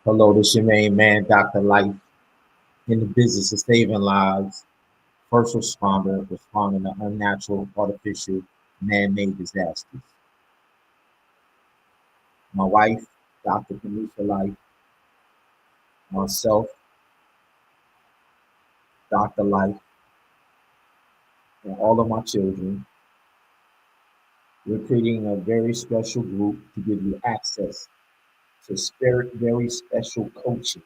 Hello, this is your main man, Dr. Life, in the business of saving lives, first responder, responding to unnatural, artificial, man-made disasters. My wife, Dr. Kenisha Life, myself, Dr. Life, and all of my children, we're creating a very special group to give you access to very special coaching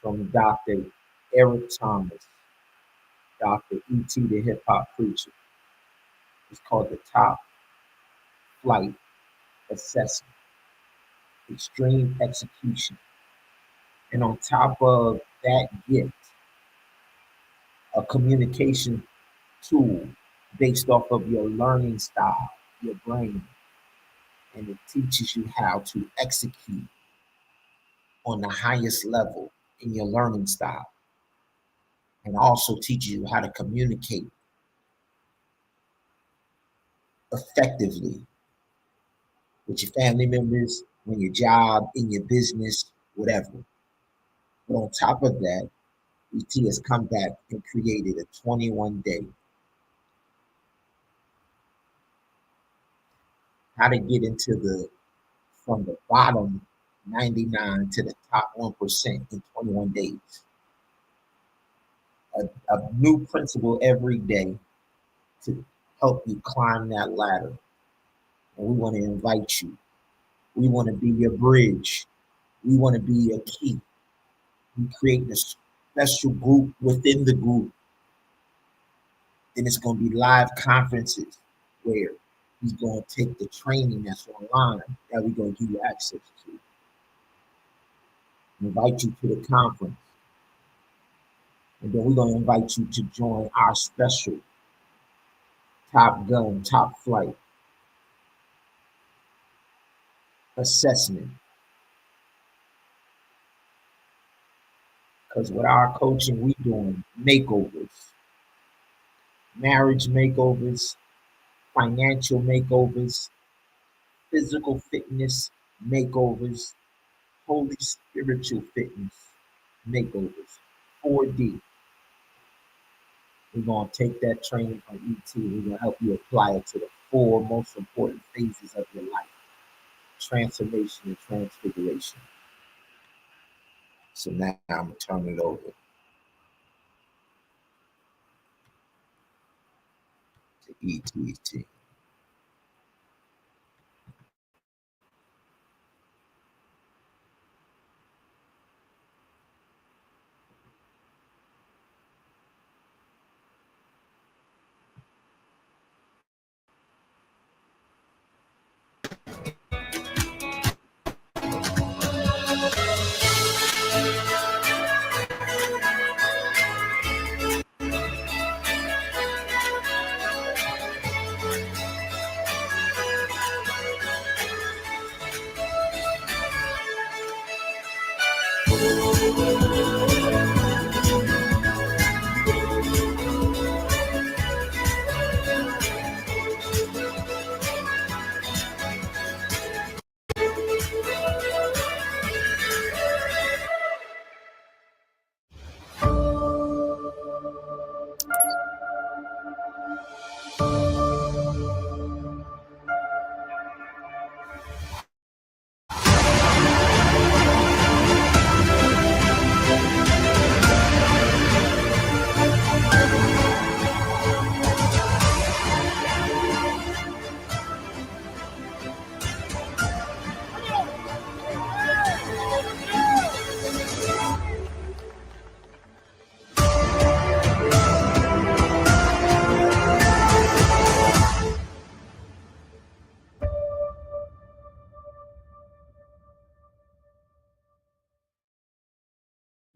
from Dr. Eric Thomas, Dr. E.T. the Hip Hop Preacher. It's called the Top Flight Assessment. Extreme execution. And on top of that gift, a communication tool based off of your learning style, your brain, and it teaches you how to execute on the highest level in your learning style, and also teaches you how to communicate effectively with your family members, on your job, in your business, whatever. But on top of that, ET has come back and created a 21-day how to get into the from the bottom 99 to the top 1% in 21 days. A new principle every day to help you climb that ladder. And we want to invite you. We want to be your bridge. We want to be your key. We create a special group within the group. Then it's going to be live conferences where he's going to take the training that's online that we're going to give you access to. Invite you to the conference. And then we're going to invite you to join our special Top Gun, Top Flight assessment. Because with our coaching, we doing makeovers, marriage makeovers, financial makeovers, physical fitness makeovers, holy spiritual fitness makeovers, 4D. We're going to take that training from ET. We're going to help you apply it to the 4 most important phases of your life: transformation and transfiguration. So now I'm going to turn it over to ET.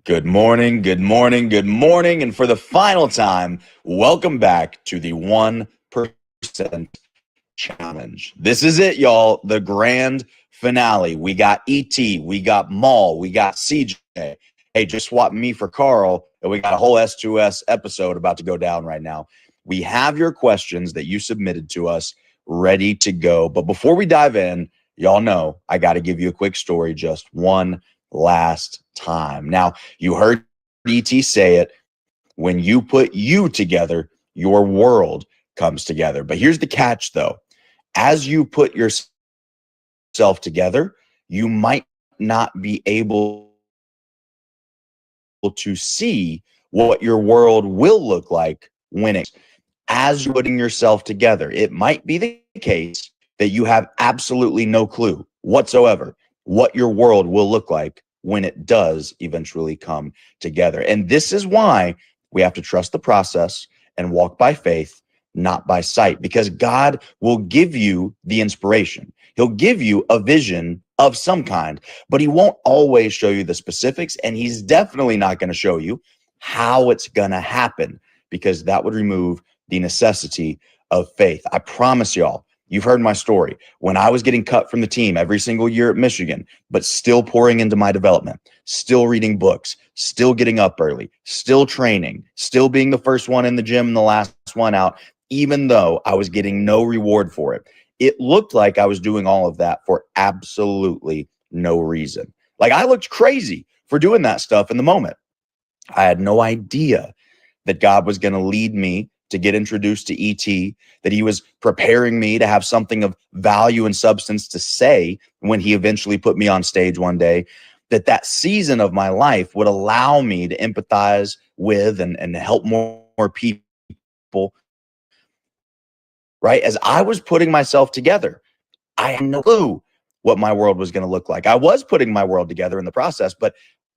Good morning, good morning, good morning. And for the final time, welcome back to the 1% Challenge. This is it, y'all. The grand finale. We got ET, we got Maul, we got CJ. Hey, just swap me for Carl, and we got a whole S2S episode about to go down right now. We have your questions that you submitted to us ready to go. But before we dive in, y'all know I got to give you a quick story just one last time. Now, you heard ET say it. When you put you together, your world comes together. But here's the catch, though. As you put yourself together, you might not be able to see what your world will look like when it as you're putting yourself together. It might be the case that you have absolutely no clue whatsoever what your world will look like when it does eventually come together. And this is why we have to trust the process and walk by faith, not by sight, because God will give you the inspiration. He'll give you a vision of some kind, but he won't always show you the specifics. And he's definitely not going to show you how it's going to happen, because that would remove the necessity of faith. I promise y'all, you've heard my story. When I was getting cut from the team every single year at Michigan, but still pouring into my development, still reading books, still getting up early, still training, still being the first one in the gym and the last one out, even though I was getting no reward for it. It looked like I was doing all of that for absolutely no reason. Like, I looked crazy for doing that stuff in the moment. I had no idea that God was going to lead me to get introduced to ET, that he was preparing me to have something of value and substance to say when he eventually put me on stage one day, that season of my life would allow me to empathize with and help more people, right? As I was putting myself together, I had no clue what my world was going to look like. I was putting my world together in the process, but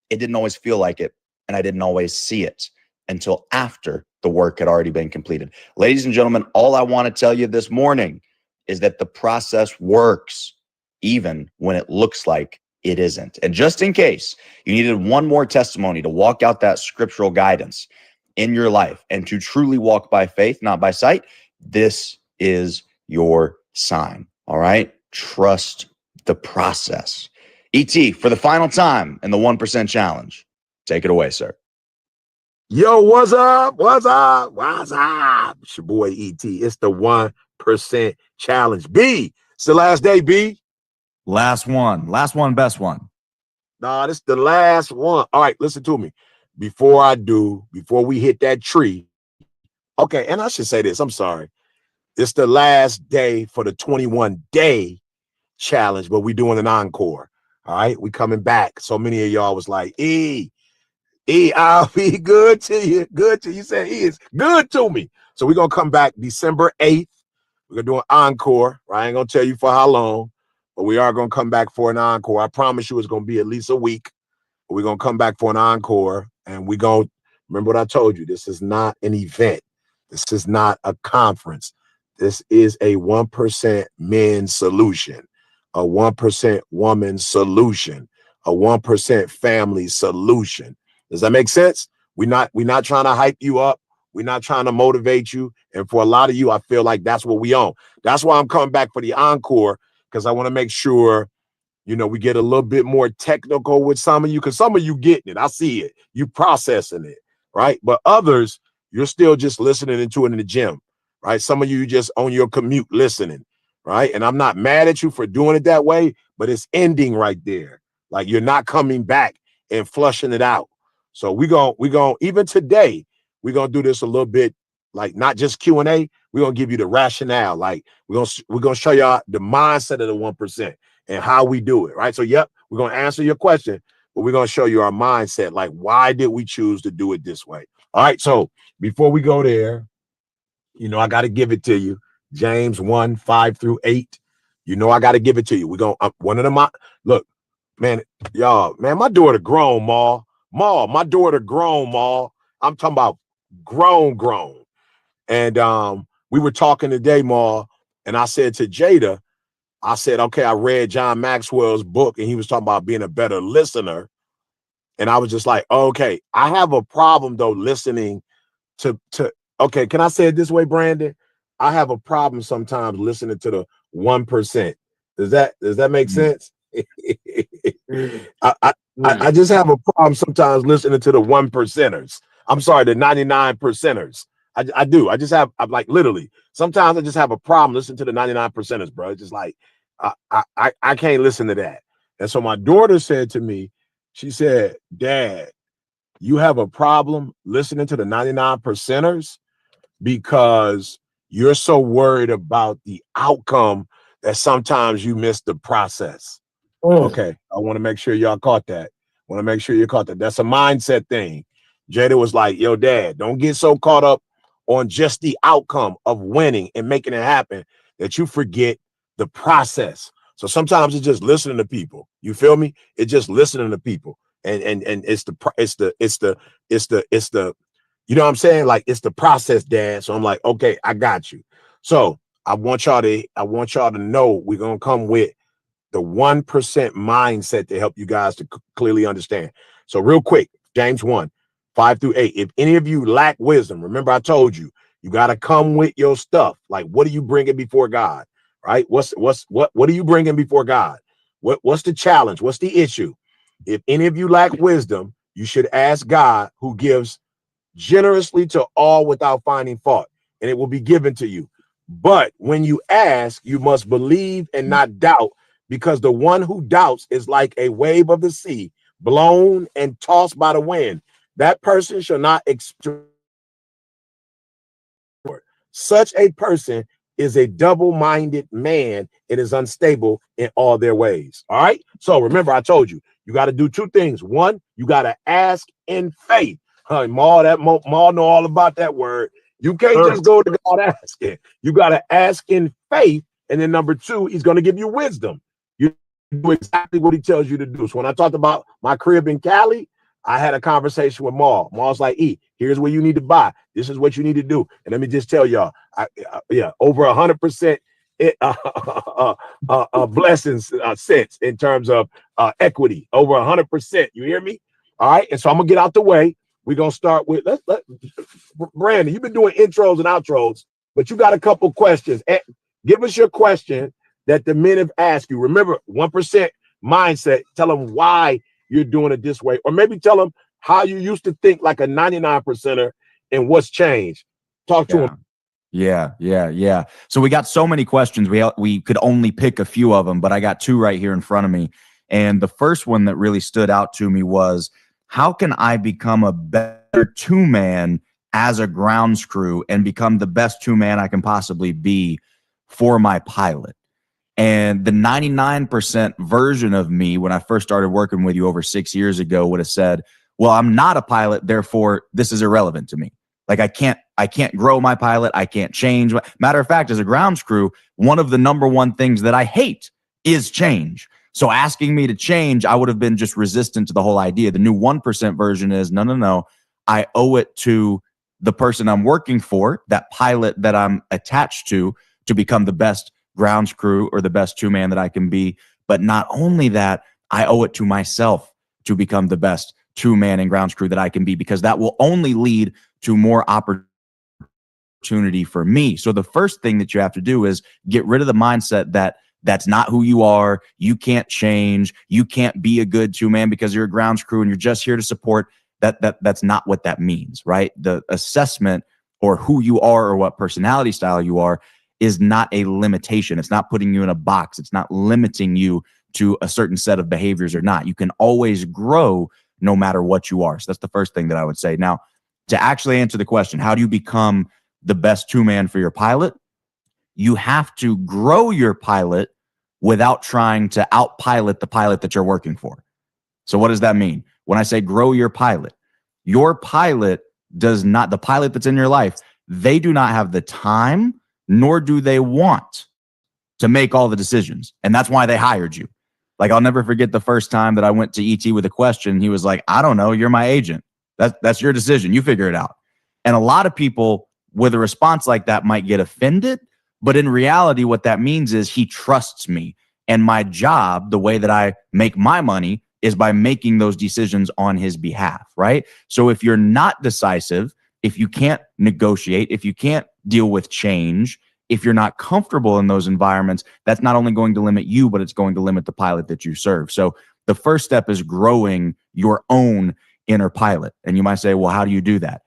it didn't always feel like it. And I didn't always see it until after the work had already been completed. Ladies and gentlemen, all I want to tell you this morning is that the process works even when it looks like it isn't. And just in case you needed one more testimony to walk out that scriptural guidance in your life and to truly walk by faith, not by sight, this is your sign. All right? Trust the process. ET, for the final time in the 1% challenge, take it away, sir. Yo, what's up? What's up? What's up? It's your boy ET. It's the 1% challenge. B, it's the last day, B. Last one, best one. Nah, this is the last one. All right, listen to me. Before we hit that tree. Okay, and I should say this. I'm sorry. It's the last day for the 21-day challenge, but we're doing an encore. All right, we coming back. So many of y'all was like, I'll be good to you. Good to you. You said he is good to me. So we're going to come back December 8th. We're going to do an encore. I ain't going to tell you for how long, but we are going to come back for an encore. I promise you it's going to be at least a week. But we're going to come back for an encore. And we're going to remember what I told you. This is not an event. This is not a conference. This is a 1% men's solution, a 1% woman's solution, a 1% family solution. Does that make sense? We're not trying to hype you up. We're not trying to motivate you. And for a lot of you, I feel like that's what we own. That's why I'm coming back for the encore, because I want to make sure, we get a little bit more technical with some of you, because some of you getting it. I see it. You processing it, right? But others, you're still just listening into it in the gym, right? Some of you just on your commute listening, right? And I'm not mad at you for doing it that way, but it's ending right there. Like, you're not coming back and flushing it out. So we going even today, we're going to do this a little bit, like not just Q&A. We're going to give you the rationale. Like, we're going to show y'all the mindset of the 1% and how we do it, right? So, yep, we're going to answer your question, but we're going to show you our mindset. Like, why did we choose to do it this way? All right, so before we go there, I got to give it to you. James 1:5-8. I got to give it to you. We're going to, one of them, look, man, y'all, man, my daughter grown, Ma. My daughter grown, Ma. I'm talking about grown. And we were talking today, Ma, and I said to Jada, I said, okay, I read John Maxwell's book, and he was talking about being a better listener. And I was just like, okay, I have a problem, though, listening to okay, can I say it this way, Brandon? I have a problem sometimes listening to the 1%. Does that make sense? I just have a problem sometimes listening to the 1%ers. I'm sorry, the 99%ers. I do. I'm like, literally, sometimes I just have a problem listening to the 99%ers, bro. It's just like, I can't listen to that. And so my daughter said to me, she said, Dad, you have a problem listening to the 99 percenters because you're so worried about the outcome that sometimes you miss the process. Okay, I want to make sure y'all caught that. Want to make sure you caught that. That's a mindset thing. Jada was like, yo, Dad, don't get so caught up on just the outcome of winning and making it happen that you forget the process. So sometimes it's just listening to people. You feel me? It's just listening to people. And it's the you know what I'm saying? Like it's the process, Dad. So I'm like, okay, I got you. So I want y'all to know we're gonna come with the 1% mindset to help you guys to clearly understand. So real quick, James 1:5-8. If any of you lack wisdom, remember I told you, you got to come with your stuff. Like, what are you bringing before God? Right? What are you bringing before God? What's the challenge? What's the issue? If any of you lack wisdom, you should ask God, who gives generously to all without finding fault, and it will be given to you. But when you ask, you must believe and not doubt, because the one who doubts is like a wave of the sea, blown and tossed by the wind. That person shall not expect. Such a person is a double-minded man. It is unstable in all their ways. All right. So remember, I told you, you got to do two things. One, you got to ask in faith. Maul know all about that word. You can't just go to God asking. You got to ask in faith. And then number two, he's going to give you wisdom. You do exactly what he tells you to do. So when I talked about my crib in Cali, I had a conversation with Maul. Maul's like, here's what you need to buy. This is what you need to do. And let me just tell y'all, over 100% blessings sense in terms of equity, over 100%. You hear me? All right. And so I'm gonna get out the way. We're gonna start with Brandon. You've been doing intros and outros, but you got a couple questions. Give us your question that the men have asked you. Remember, 1% mindset. Tell them why you're doing it this way, or maybe tell them how you used to think like a 99%er and what's changed. Talk to them. Yeah. So we got so many questions. We could only pick a few of them, but I got two right here in front of me. And the first one that really stood out to me was, how can I become a better two-man as a grounds crew and become the best two-man I can possibly be for my pilot? And the 99% version of me, when I first started working with you over 6 years ago, would have said, well, I'm not a pilot, therefore this is irrelevant to me. Like I can't grow my pilot. I can't change. Matter of fact, as a grounds crew, one of the number one things that I hate is change. So asking me to change, I would have been just resistant to the whole idea. The new 1% version is, no. I owe it to the person I'm working for, that pilot that I'm attached to become the best grounds crew or the best two-man that I can be. But not only that, I owe it to myself to become the best two-man and grounds crew that I can be, because that will only lead to more opportunity for me. So the first thing that you have to do is get rid of the mindset that that's not who you are. You can't change. You can't be a good two-man because you're a grounds crew and you're just here to support. That's not what that means, right? The assessment or who you are or what personality style you are is not a limitation. It's not putting you in a box. It's not limiting you to a certain set of behaviors or not. You can always grow no matter what you are. So that's the first thing that I would say. Now, to actually answer the question, how do you become the best two-man for your pilot? You have to grow your pilot without trying to out-pilot the pilot that you're working for. So what does that mean? When I say grow your pilot does not, the pilot that's in your life, they do not have the time, nor do they want to make all the decisions. And that's why they hired you. Like, I'll never forget the first time that I went to ET with a question. He was like, I don't know, you're my agent. That's your decision. You figure it out. And a lot of people with a response like that might get offended. But in reality, what that means is he trusts me. And my job, the way that I make my money, is by making those decisions on his behalf, right? So if you're not decisive, if you can't negotiate, if you can't deal with change, if you're not comfortable in those environments, that's not only going to limit you, but it's going to limit the pilot that you serve. So the first step is growing your own inner pilot. And you might say, well, how do you do that?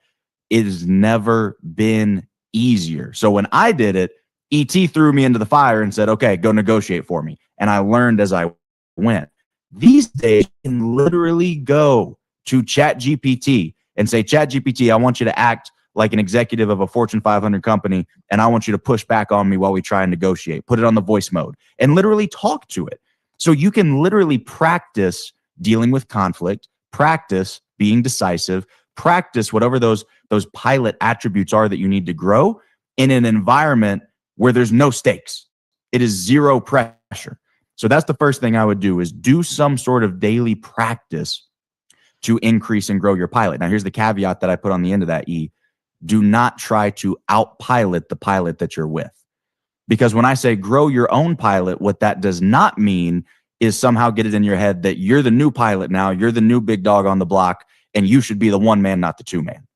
It has never been easier. So when I did it, ET threw me into the fire and said, okay, go negotiate for me. And I learned as I went. These days, you can literally go to ChatGPT and say, ChatGPT, I want you to act like an executive of a Fortune 500 company, and I want you to push back on me while we try and negotiate. Put it on the voice mode and literally talk to it. So you can literally practice dealing with conflict, practice being decisive, practice whatever those pilot attributes are that you need to grow in an environment where there's no stakes. It is zero pressure. So that's the first thing I would do, is do some sort of daily practice to increase and grow your pilot. Now, here's the caveat that I put on the end of that, E. Do not try to outpilot the pilot that you're with. Because when I say grow your own pilot, what that does not mean is somehow get it in your head that you're the new pilot now, you're the new big dog on the block, and you should be the one man, not the two man.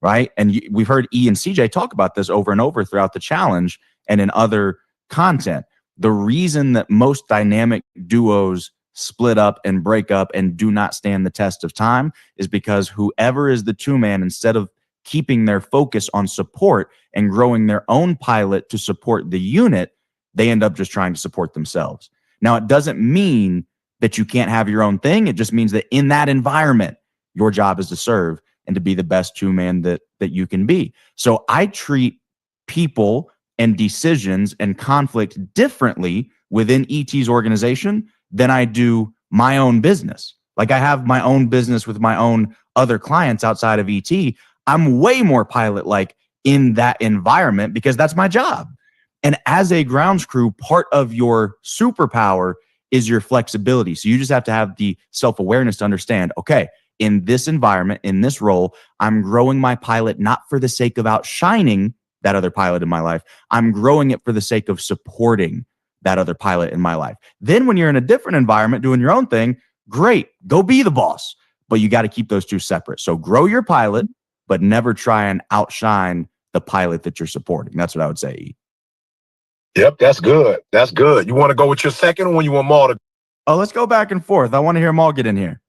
Right? And we've heard E and CJ talk about this over and over throughout the challenge and in other content. The reason that most dynamic duos split up and break up and do not stand the test of time is because whoever is the two man, instead of keeping their focus on support and growing their own pilot to support the unit, they end up just trying to support themselves. Now, it doesn't mean that you can't have your own thing. It just means that in that environment, your job is to serve and to be the best two man that you can be. So I treat people and decisions and conflict differently within ET's organization than I do my own business. Like, I have my own business with my own other clients outside of ET. I'm way more pilot-like in that environment because that's my job. And as a grounds crew, part of your superpower is your flexibility. So you just have to have the self-awareness to understand, okay, in this environment, in this role, I'm growing my pilot not for the sake of outshining that other pilot in my life. I'm growing it for the sake of supporting that other pilot in my life. Then when you're in a different environment doing your own thing, great, go be the boss. But you got to keep those two separate. So grow your pilot, but never try and outshine the pilot that you're supporting. That's what I would say, E. Yep, that's good. That's good. You want to go with your second one? You want Maul to? Oh, let's go back and forth. I want to hear Maul get in here.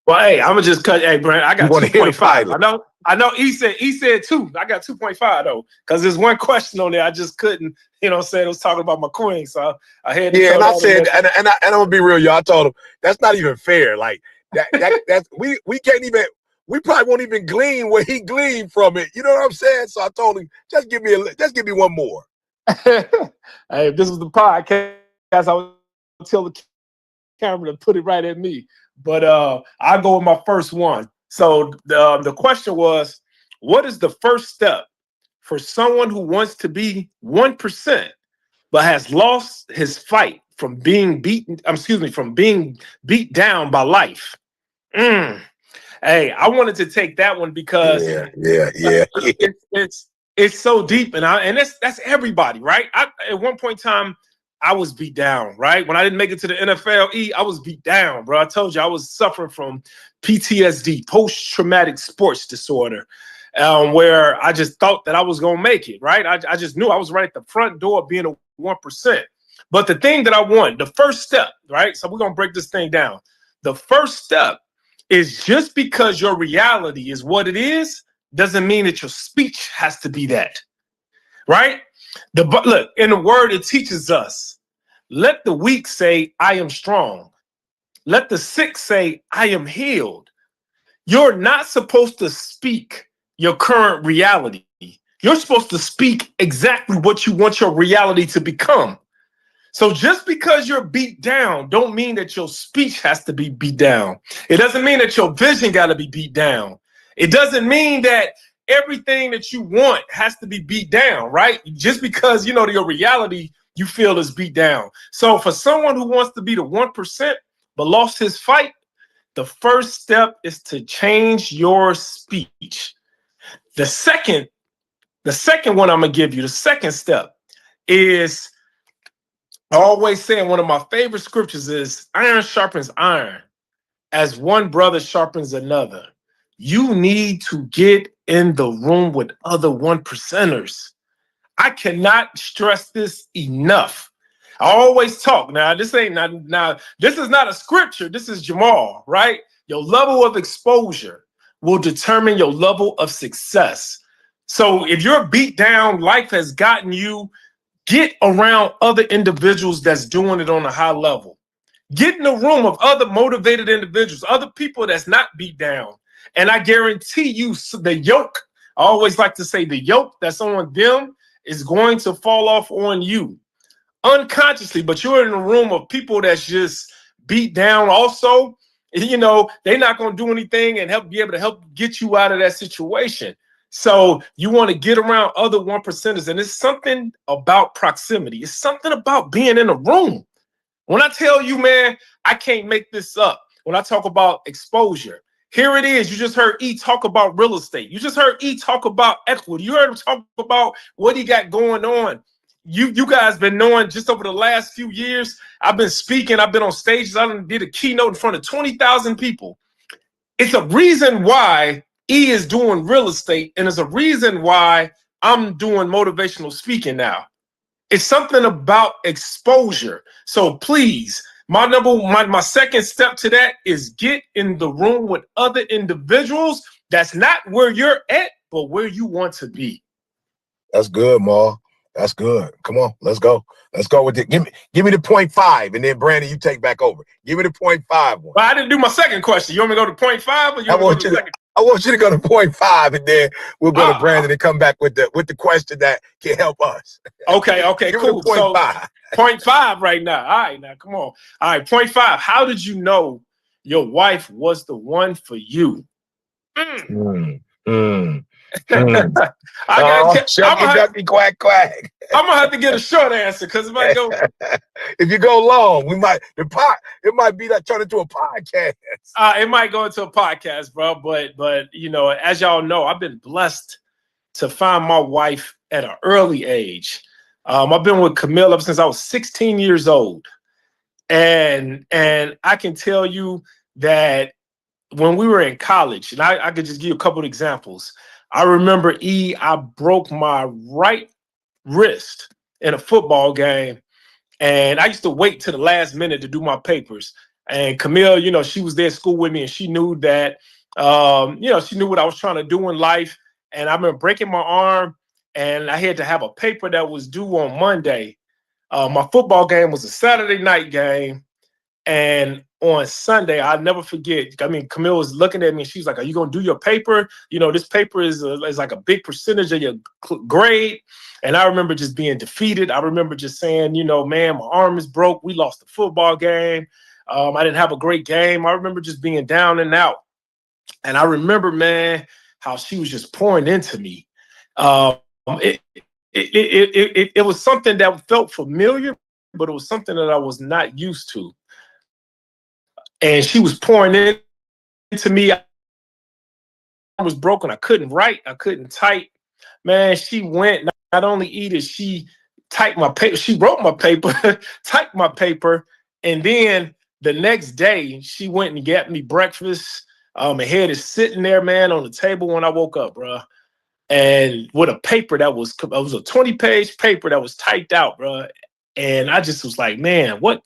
Well, hey, I'm gonna just cut. Hey, Brent, I got 2.5. I know. He said 2. I got 2.5 though, because there's one question on there I just couldn't. You know, what I'm saying, it was talking about my queen, so I had to. Yeah, and I said, and I'm gonna be real, y'all. I told him that's not even fair. Like that's we can't even. We probably won't even glean what he gleaned from it. You know what I'm saying? So I told him, just give me one more. Hey, if this was the podcast, I would tell the camera to put it right at me. But I'll go with my first one. So the question was, what is the first step for someone who wants to be 1% but has lost his fight from being from being beat down by life? Hey, I wanted to take that one because it's so deep, and that's everybody, right? At one point in time, I was beat down, right? When I didn't make it to the NFL, I was beat down, bro. I told you I was suffering from PTSD, post-traumatic sports disorder, where I just thought that I was going to make it, right? I just knew I was right at the front door of being a 1%. But the thing that I want, the first step, right? So we're going to break this thing down. The first step is, just because your reality is what it is, doesn't mean that your speech has to be that, right? Look, in the word, it teaches us, let the weak say, I am strong. Let the sick say, I am healed. You're not supposed to speak your current reality. You're supposed to speak exactly what you want your reality to become. So just because you're beat down don't mean that your speech has to be beat down. It doesn't mean that your vision got to be beat down. It doesn't mean that everything that you want has to be beat down, right? Just because, your reality you feel is beat down. So for someone who wants to be the 1% but lost his fight, the first step is to change your speech. The second one I'm going to give you, the second step is, I always say, one of my favorite scriptures is, iron sharpens iron as one brother sharpens another. You need to get in the room with other 1%ers. I cannot stress this enough. I always talk. Now, this is not a scripture. This is Jamal, right? Your level of exposure will determine your level of success. So if you're beat down, life has gotten you get around other individuals that's doing it on a high level. Get in a room of other motivated individuals, other people that's not beat down. And I guarantee you the yoke, I always like to say the yoke that's on them is going to fall off on you unconsciously, but you're in a room of people that's just beat down also. They're not going to do anything and be able to help get you out of that situation. So you want to get around other 1%ers. And it's something about proximity. It's something about being in a room. When I tell you, man, I can't make this up. When I talk about exposure, here it is. You just heard E talk about real estate. You just heard E talk about equity. You heard him talk about what he got going on. You guys been knowing just over the last few years, I've been speaking. I've been on stages. I did a keynote in front of 20,000 people. It's a reason why E is doing real estate, and it's a reason why I'm doing motivational speaking now. It's something about exposure. So please, my second step to that is get in the room with other individuals. That's not where you're at, but where you want to be. That's good, Ma. That's good. Come on, let's go. Let's go with it. Give me the 0.5, and then Brandon, you take back over. Give me the 0.5 one. Well, I didn't do my second question. You want me to go to 0.5 or you want to go to the second? I want you to go to 0.5, and then we'll go to Brandon and come back with the question that can help us. Okay, cool. So 0.5 right now. All right, now come on. All right, 0.5. How did you know your wife was the one for you? Shucky, quack, quack. I'm gonna have to get a short answer because if I go, if you go long, it might be that turn into a podcast. It might go into a podcast, bro. But as y'all know, I've been blessed to find my wife at an early age. I've been with Camille ever since I was 16 years old, and I can tell you that when we were in college, and I could just give you a couple of examples. I remember I broke my right wrist in a football game, and I used to wait to the last minute to do my papers. And Camille, she was there at school with me, and she knew that, she knew what I was trying to do in life. And I remember breaking my arm, and I had to have a paper that was due on Monday. My football game was a Saturday night game. And on Sunday, I'll never forget. I mean, Camille was looking at me and she was like, "Are you going to do your paper? This paper is like a big percentage of your grade." And I remember just being defeated. I remember just saying, man, my arm is broke. We lost the football game. I didn't have a great game. I remember just being down and out. And I remember, man, how she was just pouring into me. It was something that felt familiar, but it was something that I was not used to. And she was pouring into me. I was broken. I couldn't write. I couldn't type. Man, she went, not only she typed my paper, she wrote my paper, typed my paper. And then the next day, she went and got me breakfast. My head is sitting there, man, on the table when I woke up, bro. And with a paper it was a 20-page paper that was typed out, bro. And I just was like, man, what?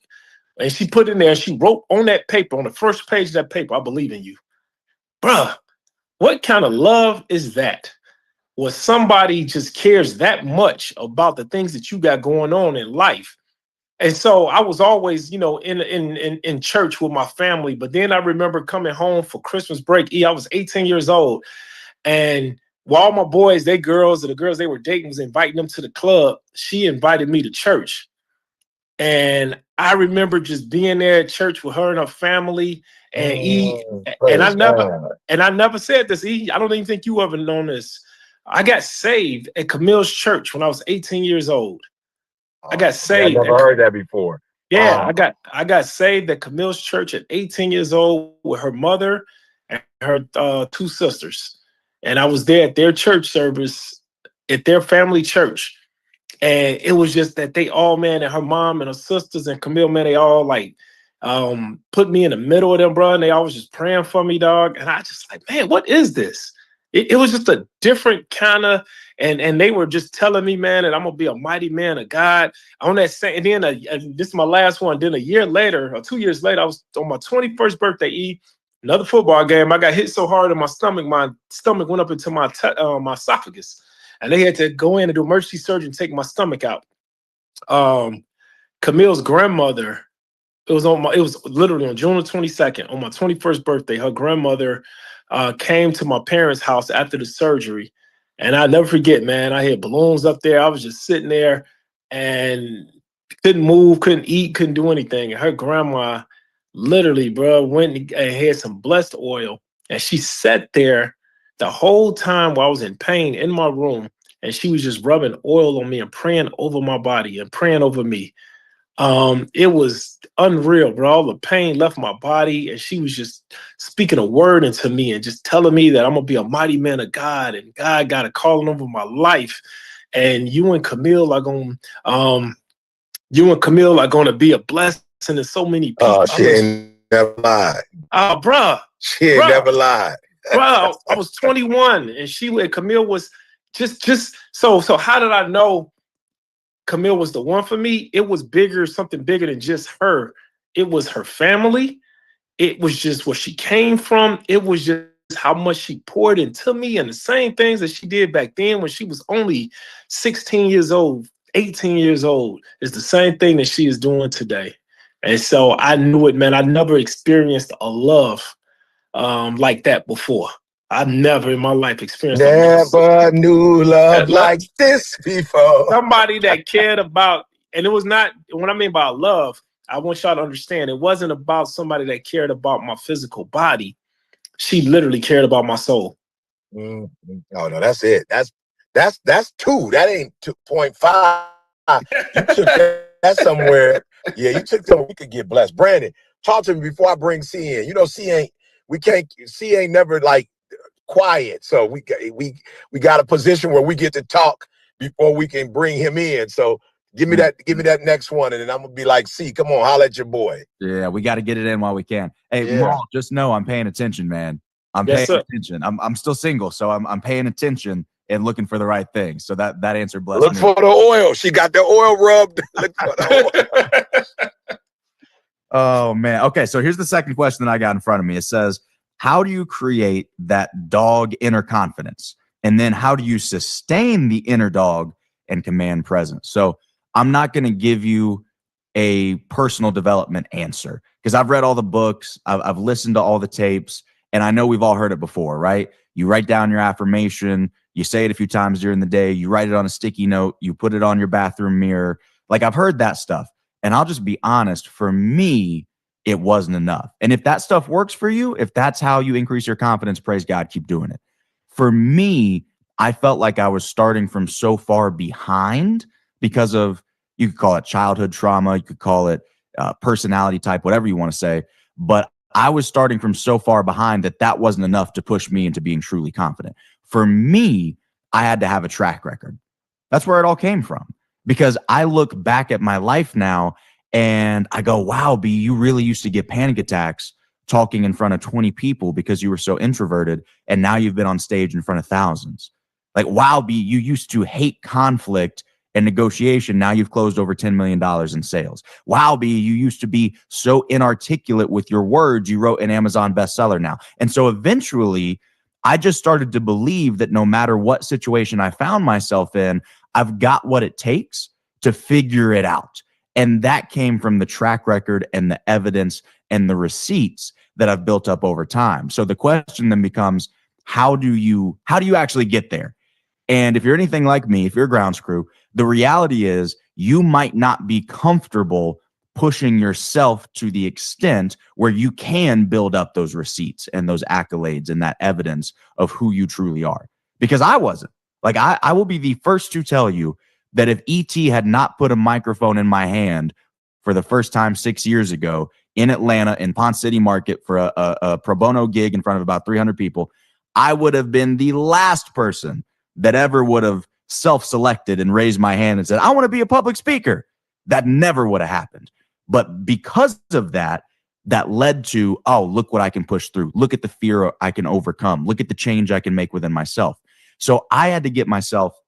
And she put in there and she wrote on that paper, on the first page of that paper, "I believe in you." Bruh, what kind of love is that? When somebody just cares that much about the things that you got going on in life. And so I was always, in church with my family. But then I remember coming home for Christmas break. I was 18 years old. And while my boys, the girls they were dating was inviting them to the club, she invited me to church. And I remember just being there at church with her and her family, and I never said this. I don't even think you ever known this. I got saved at Camille's church when I was 18 years old. I got saved. I never heard that before. Yeah, I got saved at Camille's church at 18 years old with her mother and her two sisters. And I was there at their church service, at their family church. And it was just that they all, man, and her mom and her sisters and Camille, man, they all put me in the middle of them, bro. And they always just praying for me, dog. And I just like, man, what is this? It was just a different kind of, and they were just telling me, man, that I'm gonna be a mighty man of God. On that same, and then this is my last one. Then a year later, or 2 years later, I was on my 21st birthday. Another football game. I got hit so hard in my stomach went up into my esophagus. And they had to go in and do emergency surgery and take my stomach out. Camille's grandmother, it was literally on June 22nd, on my 21st birthday. Her grandmother came to my parents' house after the surgery. And I'll never forget, man, I had balloons up there. I was just sitting there and couldn't move, couldn't eat, couldn't do anything. And her grandma literally, bro, went and had some blessed oil. And she sat there the whole time while I was in pain in my room. And she was just rubbing oil on me and praying over my body and praying over me. It was unreal, bro. All the pain left my body, and she was just speaking a word into me and just telling me that I'm gonna be a mighty man of God, and God got a calling over my life. And you and Camille are gonna be a blessing to so many people. Oh, she ain't never lied. Oh, bro. She ain't never lied. Bro, I was 21, and Camille was just so. How did I know Camille was the one for me? It was something bigger than just her. It was her family. It was just where she came from. It was just how much she poured into me, and the same things that she did back then when she was only 16 years old, 18 years old, is the same thing that she is doing today. And so I knew it, man. I never experienced a love like that before. I've never in my life experienced never knew love like this before. Somebody that cared about, and it was not, what I mean by love, I want y'all to understand, it wasn't about somebody that cared about my physical body. She literally cared about my soul. Oh no, that's it. That's 2. That ain't 2.5. You took that somewhere. Yeah, you took somewhere we could get blessed. Brandon, talk to me before I bring C in. You know, C ain't never like quiet. So we got a position where we get to talk before we can bring him in. So give me that next one, and then I'm gonna be like, C, come on, holla at your boy. Yeah, we got to get it in while we can. Hey, Maul, just know I'm paying attention, man. I'm paying attention. I'm still single, so I'm paying attention and looking for the right thing. So that answer blessed Look me. for the oil. She got the oil rubbed. Look for the oil. Oh man. Okay, so here's the second question that I got in front of me. It says, how do you create that dog inner confidence? And then how do you sustain the inner dog and command presence? So I'm not going to give you a personal development answer because I've read all the books, I've listened to all the tapes, and I know we've all heard it before, right? You write down your affirmation, you say it a few times during the day, you write it on a sticky note, you put it on your bathroom mirror. Like, I've heard that stuff. And I'll just be honest, for me, it wasn't enough. And if that stuff works for you, if that's how you increase your confidence, praise God, keep doing it. For me, I felt like I was starting from so far behind because of, you could call it childhood trauma, you could call it personality type, whatever you want to say. But I was starting from so far behind that wasn't enough to push me into being truly confident. For me, I had to have a track record. That's where it all came from. Because I look back at my life now and I go, wow, B, you really used to get panic attacks talking in front of 20 people because you were so introverted. And now you've been on stage in front of thousands. Like, wow, B, you used to hate conflict and negotiation. Now you've closed over $10 million in sales. Wow, B, you used to be so inarticulate with your words. You wrote an Amazon bestseller now. And so eventually I just started to believe that no matter what situation I found myself in, I've got what it takes to figure it out. And that came from the track record and the evidence and the receipts that I've built up over time. So the question then becomes, how do you actually get there? And if you're anything like me, if you're a grounds crew, the reality is you might not be comfortable pushing yourself to the extent where you can build up those receipts and those accolades and that evidence of who you truly are. Because I wasn't. Like, I will be the first to tell you that if ET had not put a microphone in my hand for the first time 6 years ago in Atlanta, in Ponce City Market, for a pro bono gig in front of about 300 people, I would have been the last person that ever would have self-selected and raised my hand and said, I want to be a public speaker. That never would have happened. But because of that, that led to, oh, look what I can push through. Look at the fear I can overcome. Look at the change I can make within myself. So I had to get myself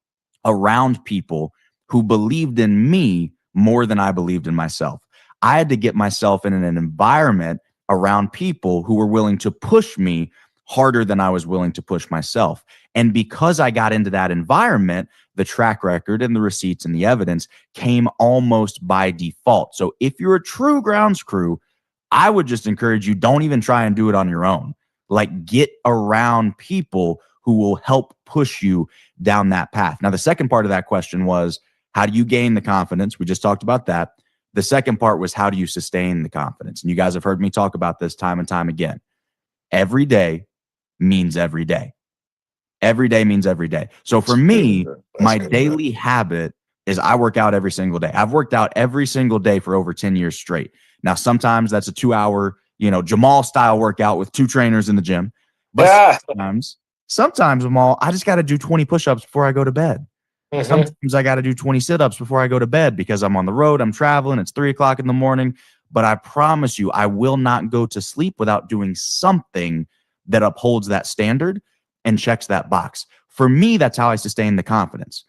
around people who believed in me more than I believed in myself. I had to get myself in an environment around people who were willing to push me harder than I was willing to push myself. And because I got into that environment, the track record and the receipts and the evidence came almost by default. So if you're a true grounds crew, I would just encourage you, don't even try and do it on your own. Like, get around people who will help push you down that path. Now, the second part of that question was, how do you gain the confidence? We just talked about that. The second part was, how do you sustain the confidence? And you guys have heard me talk about this time and time again. Every day means every day. Every day means every day. So for me, my daily habit is I work out every single day. I've worked out every single day for over 10 years straight. Now, sometimes that's a 2-hour, Jamal style workout with 2 trainers in the gym. But sometimes, Jamal, I just got to do 20 push-ups before I go to bed. Sometimes I got to do 20 sit-ups before I go to bed because I'm on the road, I'm traveling, it's 3:00 in the morning. But I promise you, I will not go to sleep without doing something that upholds that standard and checks that box. For me, that's how I sustain the confidence.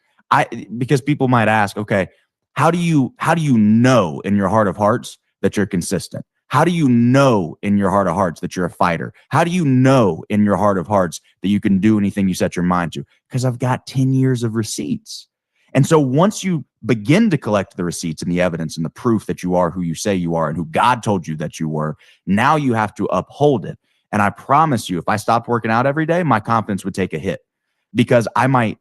Because people might ask, okay, how do you know in your heart of hearts that you're consistent? How do you know in your heart of hearts that you're a fighter? How do you know in your heart of hearts that you can do anything you set your mind to? Because I've got 10 years of receipts. And so once you begin to collect the receipts and the evidence and the proof that you are who you say you are and who God told you that you were, now you have to uphold it. And I promise you, if I stopped working out every day, my confidence would take a hit, because I might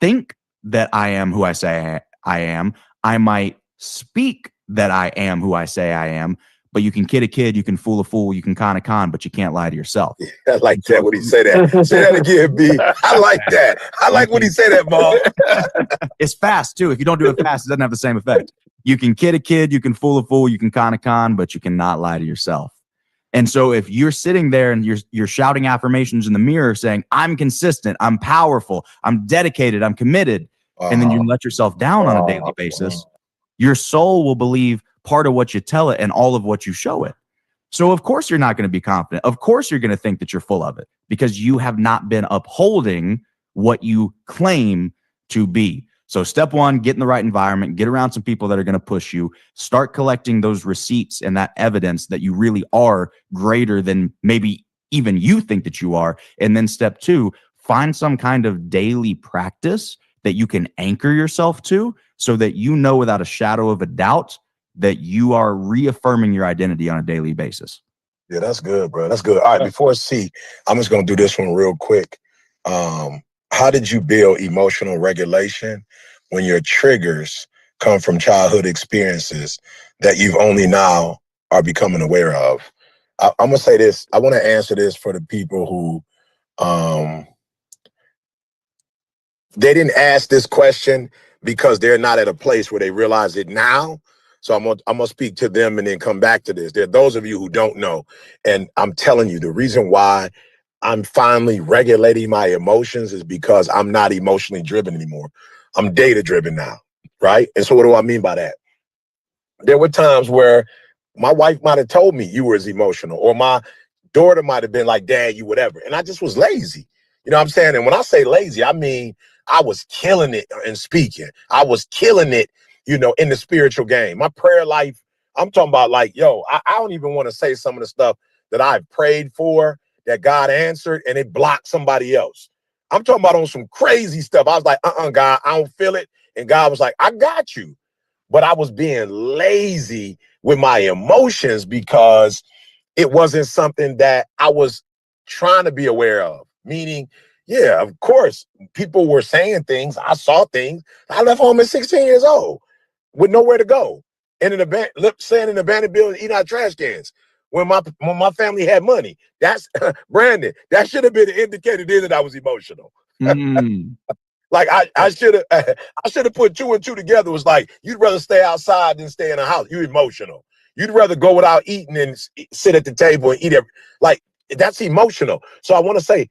think that I am who I say I am. I might speak that I am who I say I am. But you can kid a kid, you can fool a fool, you can con a con, but you can't lie to yourself. Yeah, I like that when he said that. Say that again, B. I like that. I like when he said that, Paul. It's fast, too. If you don't do it fast, it doesn't have the same effect. You can kid a kid, you can fool a fool, you can con a con, but you cannot lie to yourself. And so if you're sitting there and you're shouting affirmations in the mirror saying, I'm consistent, I'm powerful, I'm dedicated, I'm committed, and then you let yourself down on a daily basis, your soul will believe part of what you tell it and all of what you show it. So of course you're not going to be confident. Of course you're going to think that you're full of it, because you have not been upholding what you claim to be. So step one, get in the right environment, get around some people that are going to push you, start collecting those receipts and that evidence that you really are greater than maybe even you think that you are. And then step two, find some kind of daily practice that you can anchor yourself to, so that you know without a shadow of a doubt that you are reaffirming your identity on a daily basis. Yeah, that's good, bro. That's good. All right, before C, I'm just going to do this one real quick. How did you build emotional regulation when your triggers come from childhood experiences that you've only now are becoming aware of? I'm going to say this. I want to answer this for the people who they didn't ask this question because they're not at a place where they realize it now. So I'm gonna speak to them and then come back to this. There are those of you who don't know, and I'm telling you, the reason why I'm finally regulating my emotions is because I'm not emotionally driven anymore. I'm data driven now, right? And so what do I mean by that? There were times where my wife might have told me you were as emotional, or my daughter might have been like, Dad, you whatever. And I just was lazy. You know what I'm saying? And when I say lazy, I mean I was killing it in speaking. I was killing it, in the spiritual game. My prayer life, I'm talking about like, I don't even want to say some of the stuff that I've prayed for that God answered and it blocked somebody else. I'm talking about on some crazy stuff. I was like, God, I don't feel it. And God was like, I got you. But I was being lazy with my emotions because it wasn't something that I was trying to be aware of. Meaning, yeah, of course, people were saying things. I saw things. I left home at 16 years old with nowhere to go. In an staying in an abandoned building, eating out trash cans. When my family had money. That's Brandon. That should have been an indicator then that I was emotional. Like I should have put 2 and 2 together. It was like, you'd rather stay outside than stay in a house. You're emotional. You'd rather go without eating and sit at the table and eat like that's emotional. So I want to say,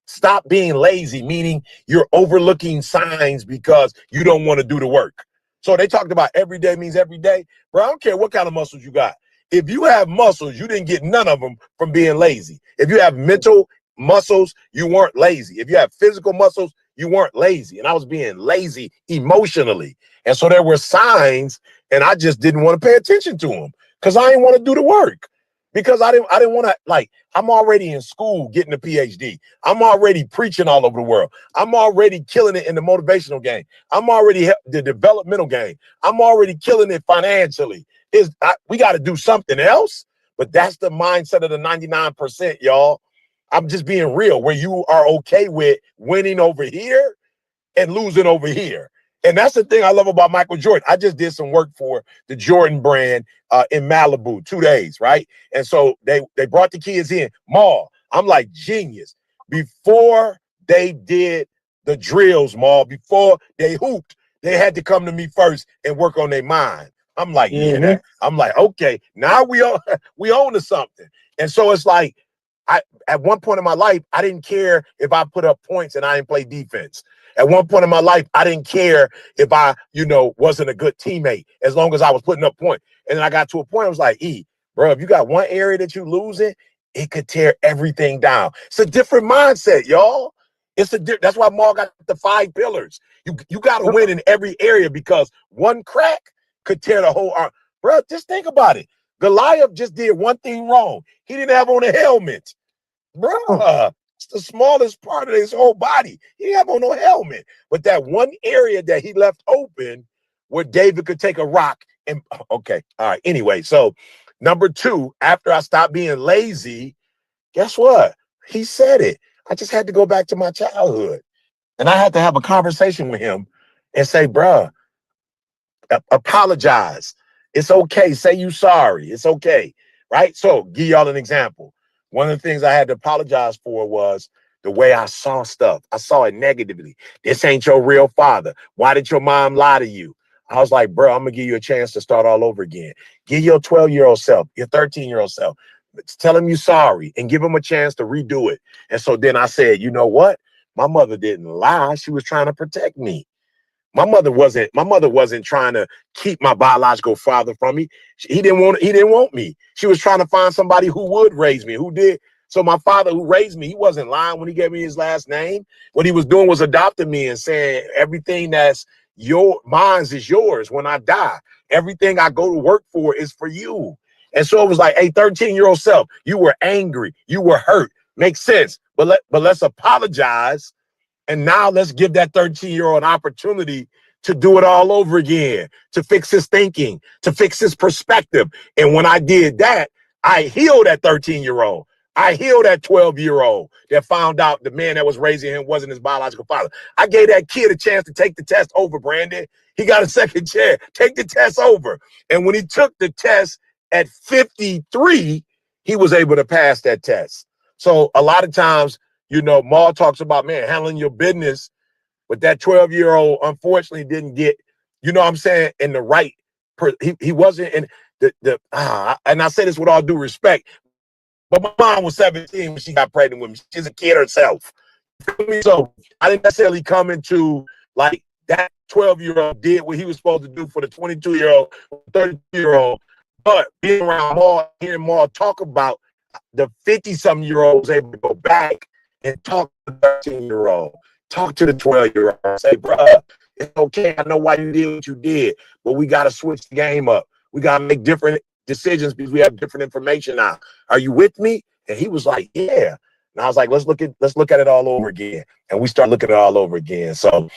stop being lazy, meaning you're overlooking signs because you don't want to do the work. So they talked about every day means every day. Bro, I don't care what kind of muscles you got. If you have muscles, you didn't get none of them from being lazy. If you have mental muscles, you weren't lazy. If you have physical muscles, you weren't lazy. And I was being lazy emotionally. And so there were signs, and I just didn't want to pay attention to them because I didn't want to do the work. because I didn't want to, like, I'm already in school getting a PhD. I'm already preaching all over the world. I'm already killing it in the motivational game. I'm already the developmental game. I'm already killing it financially. We got to do something else. But that's the mindset of the 99%, y'all. I'm just being real, where you are okay with winning over here and losing over here. And that's the thing I love about Michael Jordan. I just did some work for the Jordan brand in Malibu, 2 days, right? And so they brought the kids in. Maul, I'm like, genius. Before they did the drills, Maul, before they hooped, they had to come to me first and work on their mind. I'm like, yeah. I'm like, okay, now we own to something. And so it's like, at one point in my life, I didn't care if I put up points and I didn't play defense. At one point in my life, I didn't care if I, wasn't a good teammate, as long as I was putting up points. And then I got to a point, I was like, bro, if you got one area that you're losing, it could tear everything down. It's a different mindset, y'all. That's why Maul got the 5 pillars. You got to win in every area, because one crack could tear the whole arm. Bro, just think about it. Goliath just did one thing wrong. He didn't have on a helmet. Bro, it's the smallest part of his whole body. He didn't have on no helmet. But that one area that he left open where David could take a rock and, okay, all right. Anyway, so number 2, after I stopped being lazy, guess what? He said it. I just had to go back to my childhood. And I had to have a conversation with him and say, bruh, apologize. It's okay. Say you sorry. It's okay. Right? So give y'all an example. One of the things I had to apologize for was the way I saw stuff. I saw it negatively. This ain't your real father. Why did your mom lie to you? I was like, bro, I'm going to give you a chance to start all over again. Give your 12-year-old self, your 13-year-old self, tell him you sorry and give him a chance to redo it. And so then I said, you know what? My mother didn't lie. She was trying to protect me. My mother wasn't trying to keep my biological father from me. He didn't want me. She was trying to find somebody who would raise me, who did. So my father, who raised me, he wasn't lying when he gave me his last name. What he was doing was adopting me and saying everything that's mine's is yours when I die. Everything I go to work for is for you. And so it was like, hey, 13-year-old self, you were angry, you were hurt. Makes sense. But let's apologize. And now let's give that 13-year-old an opportunity to do it all over again, to fix his thinking, to fix his perspective. And when I did that, I healed that 13-year-old. I healed that 12-year-old that found out the man that was raising him wasn't his biological father. I gave that kid a chance to take the test over, Brandon. He got a second chance. Take the test over. And when he took the test at 53, he was able to pass that test. So a lot of times, Maul talks about, man, handling your business, but that 12-year-old unfortunately didn't get, in the right, he wasn't in and I say this with all due respect, but my mom was 17 when she got pregnant with me. She's a kid herself. So I didn't necessarily come into, like, that 12-year-old did what he was supposed to do for the 22-year-old, 30-year-old, but being around Maul, hearing Maul talk about the 50-something-year-old was able to go back and talk to the 13-year-old, talk to the 12-year-old, say, bro, it's okay. I know why you did what you did, but we got to switch the game up. We got to make different decisions because we have different information now. Are you with me? And he was like, yeah. And I was like, let's look at it all over again. And we start looking at it all over again. So,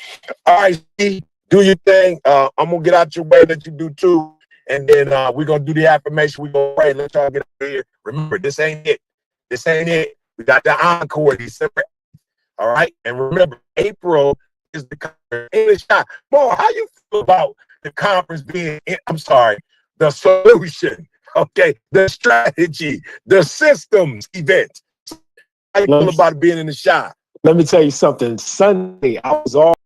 all right, Steve, do your thing. I'm going to get out your way, let you do too. And then we're going to do the affirmation. We're going to pray. Let y'all get out here. Remember, this ain't it. This ain't it. We got the encore December 8th. All right. And remember, April is the conference. English shot. More, how you feel about the conference being, the solution, okay, the strategy, the systems event? How you feel about it being in the shot? Let me tell you something. Sunday, I was all